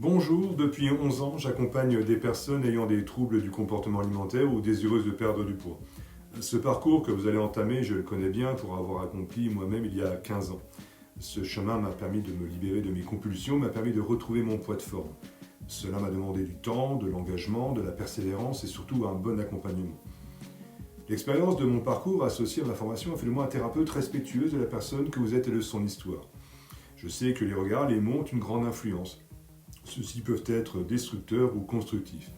Bonjour, depuis 11 ans, j'accompagne des personnes ayant des troubles du comportement alimentaire ou désireuses de perdre du poids. Ce parcours que vous allez entamer, je le connais bien pour avoir accompli moi-même il y a 15 ans. Ce chemin m'a permis de me libérer de mes compulsions, m'a permis de retrouver mon poids de forme. Cela m'a demandé du temps, de l'engagement, de la persévérance et surtout un bon accompagnement. L'expérience de mon parcours associé à ma formation a fait de moi un thérapeute respectueux de la personne que vous êtes et de son histoire. Je sais que les regards, les mots ont une grande influence. Ceux-ci peuvent être destructeurs ou constructifs.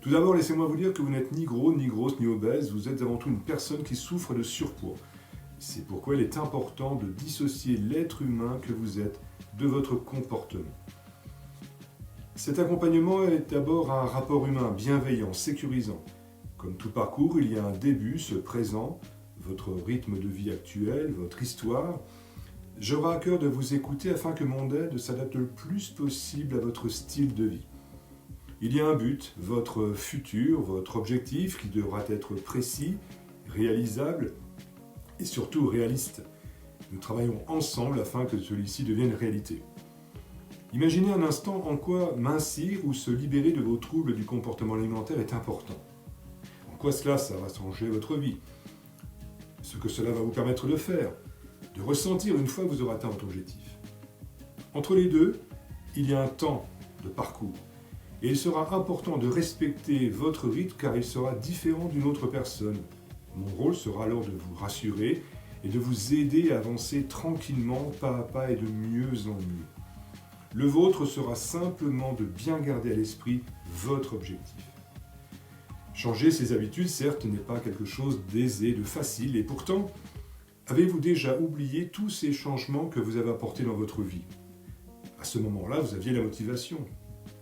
Tout d'abord, laissez-moi vous dire que vous n'êtes ni gros, ni grosse, ni obèse, vous êtes avant tout une personne qui souffre de surpoids. C'est pourquoi il est important de dissocier l'être humain que vous êtes de votre comportement. Cet accompagnement est d'abord un rapport humain bienveillant, sécurisant. Comme tout parcours, il y a un début, ce présent, votre rythme de vie actuel, votre histoire. J'aurai à cœur de vous écouter afin que mon aide s'adapte le plus possible à votre style de vie. Il y a un but, votre futur, votre objectif qui devra être précis, réalisable et surtout réaliste. Nous travaillons ensemble afin que celui-ci devienne réalité. Imaginez un instant en quoi mincir ou se libérer de vos troubles du comportement alimentaire est important. En quoi ça va changer votre vie. Ce que cela va vous permettre de faire. De ressentir une fois que vous aurez atteint votre objectif. Entre les deux, il y a un temps de parcours. Et il sera important de respecter votre rythme car il sera différent d'une autre personne. Mon rôle sera alors de vous rassurer et de vous aider à avancer tranquillement, pas à pas et de mieux en mieux. Le vôtre sera simplement de bien garder à l'esprit votre objectif. Changer ses habitudes, certes, n'est pas quelque chose d'aisé, de facile, et pourtant, avez-vous déjà oublié tous ces changements que vous avez apportés dans votre vie? À ce moment-là, vous aviez la motivation.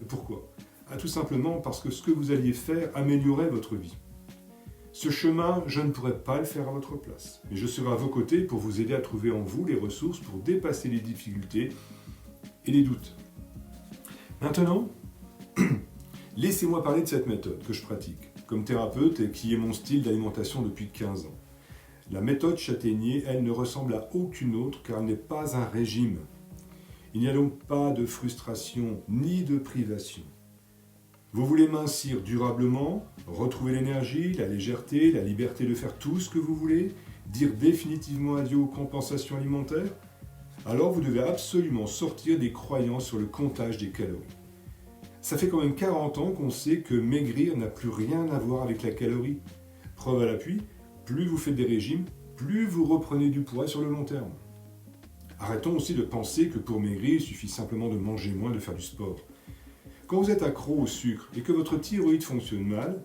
Pourquoi? Tout simplement parce que ce que vous alliez faire améliorait votre vie. Ce chemin, je ne pourrais pas le faire à votre place. Mais je serai à vos côtés pour vous aider à trouver en vous les ressources pour dépasser les difficultés et les doutes. Maintenant, laissez-moi parler de cette méthode que je pratique comme thérapeute et qui est mon style d'alimentation depuis 15 ans. La méthode Châtaignier, elle ne ressemble à aucune autre car elle n'est pas un régime. Il n'y a donc pas de frustration ni de privation. Vous voulez mincir durablement, retrouver l'énergie, la légèreté, la liberté de faire tout ce que vous voulez, dire définitivement adieu aux compensations alimentaires? Alors vous devez absolument sortir des croyances sur le comptage des calories. Ça fait quand même 40 ans qu'on sait que maigrir n'a plus rien à voir avec la calorie. Preuve à l'appui, plus vous faites des régimes, plus vous reprenez du poids sur le long terme. Arrêtons aussi de penser que pour maigrir, il suffit simplement de manger moins, de faire du sport. Quand vous êtes accro au sucre et que votre thyroïde fonctionne mal,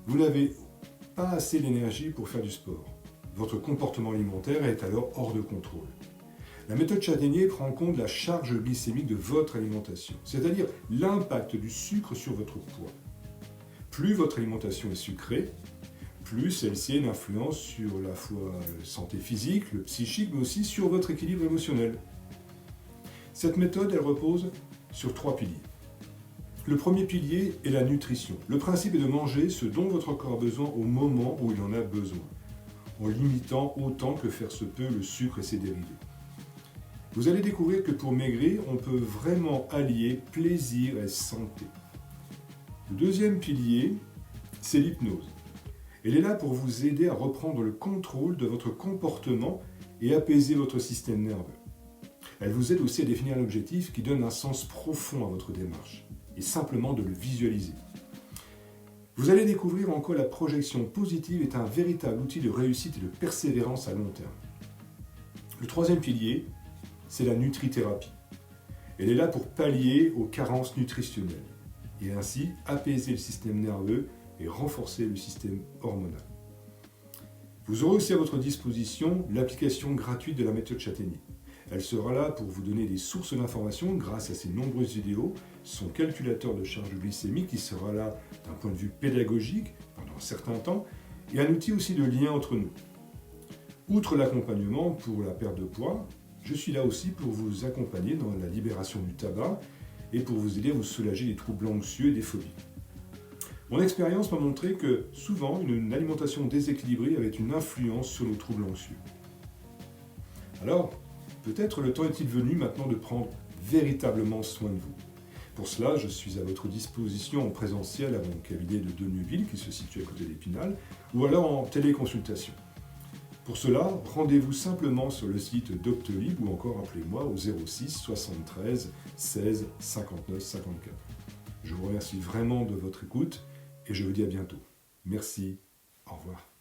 vous n'avez pas assez d'énergie pour faire du sport. Votre comportement alimentaire est alors hors de contrôle. La méthode Châtaignier prend en compte la charge glycémique de votre alimentation, c'est-à-dire l'impact du sucre sur votre poids. Plus votre alimentation est sucrée, plus celle-ci a une influence sur la fois la santé physique, le psychique, mais aussi sur votre équilibre émotionnel. Cette méthode, elle repose sur 3 piliers. Le premier pilier est la nutrition. Le principe est de manger ce dont votre corps a besoin au moment où il en a besoin, en limitant autant que faire se peut le sucre et ses dérivés. Vous allez découvrir que pour maigrir, on peut vraiment allier plaisir et santé. Le deuxième pilier, c'est l'hypnose. Elle est là pour vous aider à reprendre le contrôle de votre comportement et apaiser votre système nerveux. Elle vous aide aussi à définir un objectif qui donne un sens profond à votre démarche et simplement de le visualiser. Vous allez découvrir en quoi la projection positive est un véritable outil de réussite et de persévérance à long terme. Le troisième pilier, c'est la nutrithérapie. Elle est là pour pallier aux carences nutritionnelles et ainsi apaiser le système nerveux et renforcer le système hormonal. Vous aurez aussi à votre disposition l'application gratuite de la méthode Châtaignier. Elle sera là pour vous donner des sources d'informations grâce à ses nombreuses vidéos, son calculateur de charge glycémique qui sera là d'un point de vue pédagogique pendant un certain temps et un outil aussi de lien entre nous. Outre l'accompagnement pour la perte de poids, je suis là aussi pour vous accompagner dans la libération du tabac et pour vous aider à vous soulager des troubles anxieux et des phobies. Mon expérience m'a montré que souvent, une alimentation déséquilibrée avait une influence sur nos troubles anxieux. Alors, peut-être le temps est-il venu maintenant de prendre véritablement soin de vous. Pour cela, je suis à votre disposition en présentiel à mon cabinet de Deneville, qui se situe à côté d'Épinal, ou alors en téléconsultation. Pour cela, rendez-vous simplement sur le site Doctolib ou encore appelez-moi au 06 73 16 59 54. Je vous remercie vraiment de votre écoute et je vous dis à bientôt. Merci, au revoir.